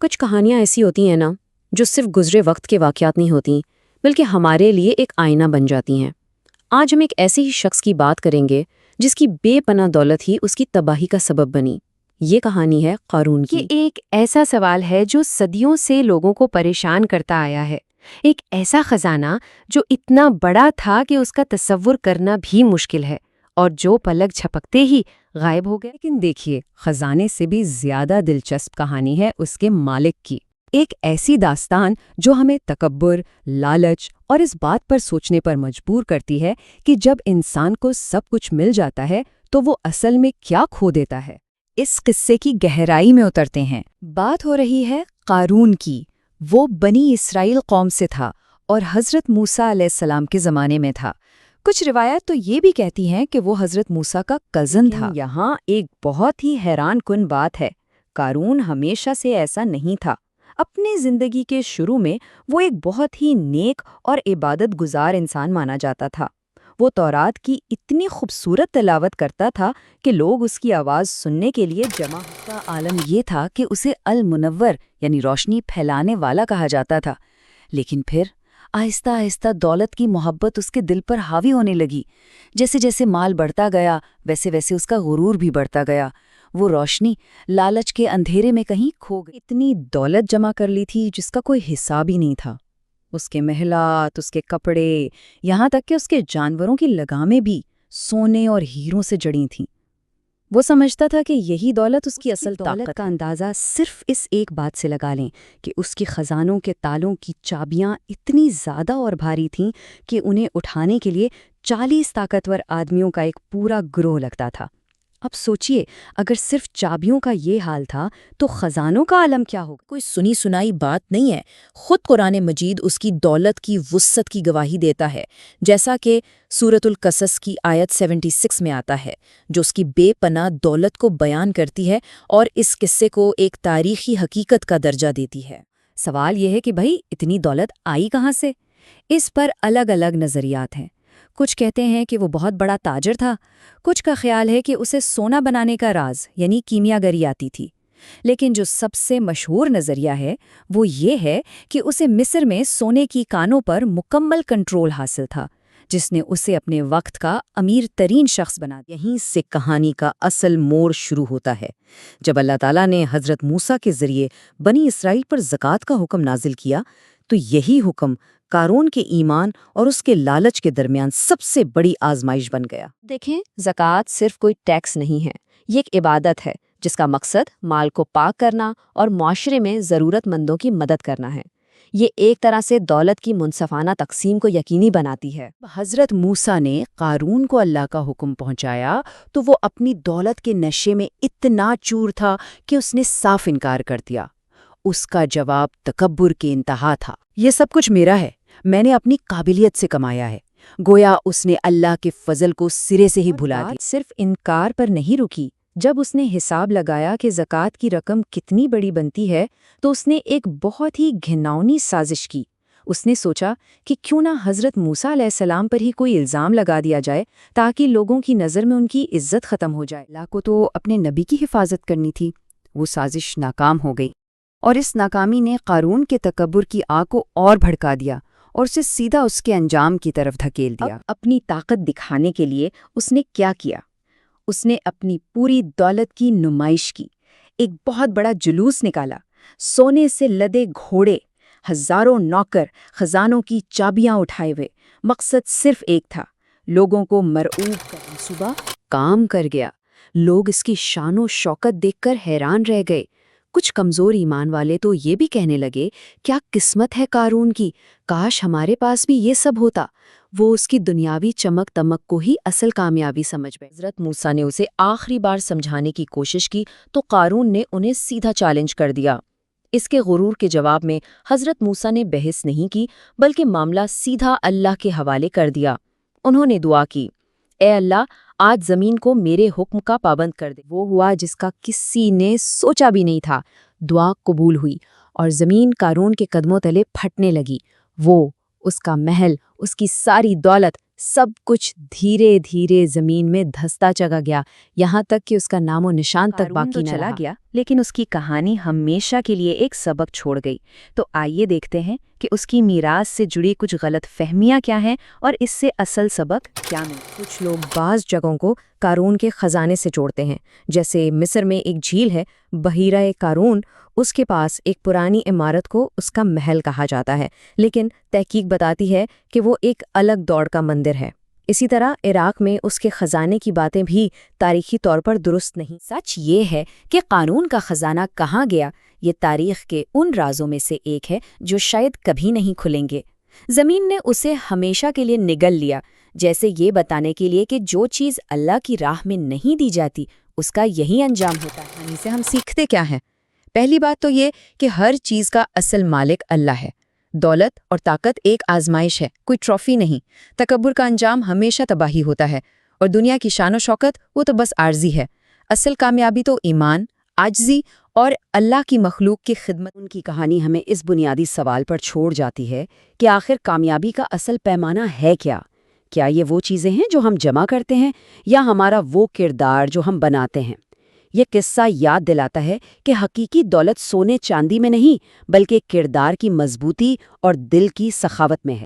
کچھ کہانیاں ایسی ہوتی ہیں نا جو صرف گزرے وقت کے واقعات نہیں ہوتی بلکہ ہمارے لیے ایک آئینہ بن جاتی ہیں۔ آج ہم ایک ایسے ہی شخص کی بات کریں گے جس کی بے پناہ دولت ہی اس کی تباہی کا سبب بنی۔ یہ کہانی ہے قارون کی۔ یہ ایک ایسا سوال ہے جو صدیوں سے لوگوں کو پریشان کرتا آیا ہے۔ ایک ایسا خزانہ جو اتنا بڑا تھا کہ اس کا تصور کرنا بھی مشکل ہے اور جو پلک جھپکتے ہی غائب ہو گیا۔ لیکن دیکھیے، خزانے سے بھی زیادہ دلچسپ کہانی ہے اس کے مالک کی۔ ایک ایسی داستان جو ہمیں تکبر، لالچ اور اس بات پر سوچنے پر مجبور کرتی ہے کہ جب انسان کو سب کچھ مل جاتا ہے تو وہ اصل میں کیا کھو دیتا ہے۔ اس قصے کی گہرائی میں اترتے ہیں۔ بات ہو رہی ہے قارون کی۔ وہ بنی اسرائیل قوم سے تھا اور حضرت موسیٰ علیہ السلام کے زمانے میں تھا۔ کچھ روایات تو یہ بھی کہتی ہیں کہ وہ حضرت موسیٰ کا کزن تھا۔ یہاں ایک بہت ہی حیران کن بات ہے، قارون ہمیشہ سے ایسا نہیں تھا۔ اپنی زندگی کے شروع میں وہ ایک بہت ہی نیک اور عبادت گزار انسان مانا جاتا تھا۔ وہ تورات کی اتنی خوبصورت تلاوت کرتا تھا کہ لوگ اس کی آواز سننے کے لیے جمع کا عالم یہ تھا کہ اسے المنور یعنی روشنی پھیلانے والا کہا جاتا تھا۔ لیکن پھر آہستہ آہستہ دولت کی محبت اس کے دل پر حاوی ہونے لگی۔ جیسے جیسے مال بڑھتا گیا ویسے ویسے اس کا غرور بھی بڑھتا گیا۔ وہ روشنی لالچ کے اندھیرے میں کہیں کھو گئی۔ اتنی دولت جمع کر لی تھی جس کا کوئی حساب ہی نہیں تھا۔ اس کے محلات، اس کے کپڑے، یہاں تک کہ اس کے جانوروں کی لگامیں بھی سونے اور ہیروں سے جڑی تھیں۔ وہ سمجھتا تھا کہ یہی دولت اس کی اصل طاقت کا اندازہ صرف اس ایک بات سے لگا لیں کہ اس کے خزانوں کے تالوں کی چابیاں اتنی زیادہ اور بھاری تھیں کہ انہیں اٹھانے کے لیے 40 طاقتور آدمیوں کا ایک پورا گروہ لگتا تھا۔ اب سوچئے، اگر صرف چابیوں کا یہ حال تھا تو خزانوں کا عالم کیا ہوگا؟ کوئی سنی سنائی بات نہیں ہے، خود قرآن مجید اس کی دولت کی وسعت کی گواہی دیتا ہے، جیسا کہ سورۃ القصص کی آیت 76 میں آتا ہے، جو اس کی بے پناہ دولت کو بیان کرتی ہے اور اس قصے کو ایک تاریخی حقیقت کا درجہ دیتی ہے۔ سوال یہ ہے کہ بھئی اتنی دولت آئی کہاں سے؟ اس پر الگ الگ نظریات ہیں۔ کچھ کہتے ہیں کہ وہ بہت بڑا تاجر تھا، کچھ کا خیال ہے کہ اسے سونا بنانے کا راز یعنی کیمیا گری آتی تھی، لیکن جو سب سے مشہور نظریہ ہے وہ یہ ہے کہ اسے مصر میں سونے کی کانوں پر مکمل کنٹرول حاصل تھا، جس نے اسے اپنے وقت کا امیر ترین شخص بنا دیا۔ یہیں سے کہانی کا اصل موڑ شروع ہوتا ہے، جب اللہ تعالیٰ نے حضرت موسیٰ کے ذریعے بنی اسرائیل پر زکوٰۃ کا حکم نازل کیا تو یہی حکم قارون کے ایمان اور اس کے لالچ کے درمیان سب سے بڑی آزمائش بن گیا۔ دیکھیں، زکوٰۃ صرف کوئی ٹیکس نہیں ہے، یہ ایک عبادت ہے جس کا مقصد مال کو پاک کرنا اور معاشرے میں ضرورت مندوں کی مدد کرنا ہے۔ یہ ایک طرح سے دولت کی منصفانہ تقسیم کو یقینی بناتی ہے۔ حضرت موسیٰ نے قارون کو اللہ کا حکم پہنچایا تو وہ اپنی دولت کے نشے میں اتنا چور تھا کہ اس نے صاف انکار کر دیا۔ اس کا جواب تکبر کی انتہا تھا۔ یہ سب کچھ میرا ہے، میں نے اپنی قابلیت سے کمایا ہے۔ گویا اس نے اللہ کے فضل کو سرے سے ہی بھلا دیا۔ صرف انکار پر نہیں رکی، جب اس نے حساب لگایا کہ زکوٰۃ کی رقم کتنی بڑی بنتی ہے تو اس نے ایک بہت ہی گھناؤنی سازش کی۔ اس نے سوچا کہ کیوں نہ حضرت موسیٰ علیہ السلام پر ہی کوئی الزام لگا دیا جائے تاکہ لوگوں کی نظر میں ان کی عزت ختم ہو جائے۔ اللہ کو تو اپنے نبی کی حفاظت کرنی تھی۔ وہ سازش ناکام ہو گئی اور اس ناکامی نے قارون کے تکبر کی آگ کو اور بھڑکا دیا اور اسے سیدھا اس کے انجام کی طرف دھکیل دیا۔ اب اپنی طاقت دکھانے کے لیے اس نے کیا کیا؟ اس نے اپنی پوری دولت کی نمائش کی، ایک بہت بڑا جلوس نکالا، سونے سے لدے گھوڑے، ہزاروں نوکر، خزانوں کی چابیاں اٹھائے ہوئے۔ مقصد صرف ایک تھا، لوگوں کو مرعوب کرنا۔ صبح کام کر گیا۔ لوگ اس کی شان و شوکت دیکھ کر حیران رہ گئے۔ کچھ کمزور ایمان والے تو یہ بھی کہنے لگے، کیا قسمت ہے قارون کی، کاش ہمارے پاس بھی یہ سب ہوتا۔ وہ اس کی دنیاوی چمک دمک کو ہی اصل کامیابی سمجھ گئے۔ حضرت موسیٰ نے اسے آخری بار سمجھانے کی کوشش کی تو قارون نے انہیں سیدھا چیلنج کر دیا۔ اس کے غرور کے جواب میں حضرت موسیٰ نے بحث نہیں کی بلکہ معاملہ سیدھا اللہ کے حوالے کر دیا۔ انہوں نے دعا کی، اے اللہ، آج زمین کو میرے حکم کا پابند کر دے۔ وہ ہوا جس کا کسی نے سوچا بھی نہیں تھا۔ دعا قبول ہوئی اور زمین قارون کے قدموں تلے پھٹنے لگی۔ وہ، اس کا محل، اس کی ساری دولت سب کچھ دھیرے دھیرے زمین میں دھستا چلا گیا، یہاں تک کہ اس کا نام و نشان تک باقی نہ چلا رہا۔ گیا، لیکن اس کی کہانی ہمیشہ کے لیے ایک سبق چھوڑ گئی۔ تو آئیے دیکھتے ہیں کہ اس کی میراث سے جڑی کچھ غلط فہمیاں کیا ہیں اور اس سے اصل سبق کیا ملتا ہے۔ کچھ لوگ بعض جگہوں کو قارون کے خزانے سے جوڑتے ہیں، جیسے مصر میں ایک جھیل ہے بحیرہ قارون، اس کے پاس ایک پرانی عمارت کو اس کا محل کہا جاتا ہے، لیکن تحقیق بتاتی ہے کہ وہ ایک الگ دور کا مندر ہے۔ اسی طرح عراق میں اس کے خزانے کی باتیں بھی تاریخی طور پر درست نہیں۔ سچ یہ ہے کہ قارون کا خزانہ کہاں گیا، یہ تاریخ کے ان رازوں میں سے ایک ہے جو شاید کبھی نہیں کھلیں گے۔ زمین نے اسے ہمیشہ کے لیے نگل لیا، جیسے یہ بتانے کے لیے کہ جو چیز اللہ کی راہ میں نہیں دی جاتی اس کا یہی انجام ہوتا ہے۔ کہانی سے ہم سیکھتے کیا ہیں؟ پہلی بات تو یہ کہ ہر چیز کا اصل مالک اللہ ہے۔ دولت اور طاقت ایک آزمائش ہے، کوئی ٹرافی نہیں۔ تکبر کا انجام ہمیشہ تباہی ہوتا ہے، اور دنیا کی شان و شوکت وہ تو بس عارضی ہے۔ اصل کامیابی تو ایمان، عاجزی اور اللہ کی مخلوق کی خدمت۔ ان کی کہانی ہمیں اس بنیادی سوال پر چھوڑ جاتی ہے کہ آخر کامیابی کا اصل پیمانہ ہے کیا؟ کیا یہ وہ چیزیں ہیں جو ہم جمع کرتے ہیں، یا ہمارا وہ کردار جو ہم بناتے ہیں؟ یہ قصہ یاد دلاتا ہے کہ حقیقی دولت سونے چاندی میں نہیں، بلکہ کردار کی مضبوطی اور دل کی سخاوت میں ہے۔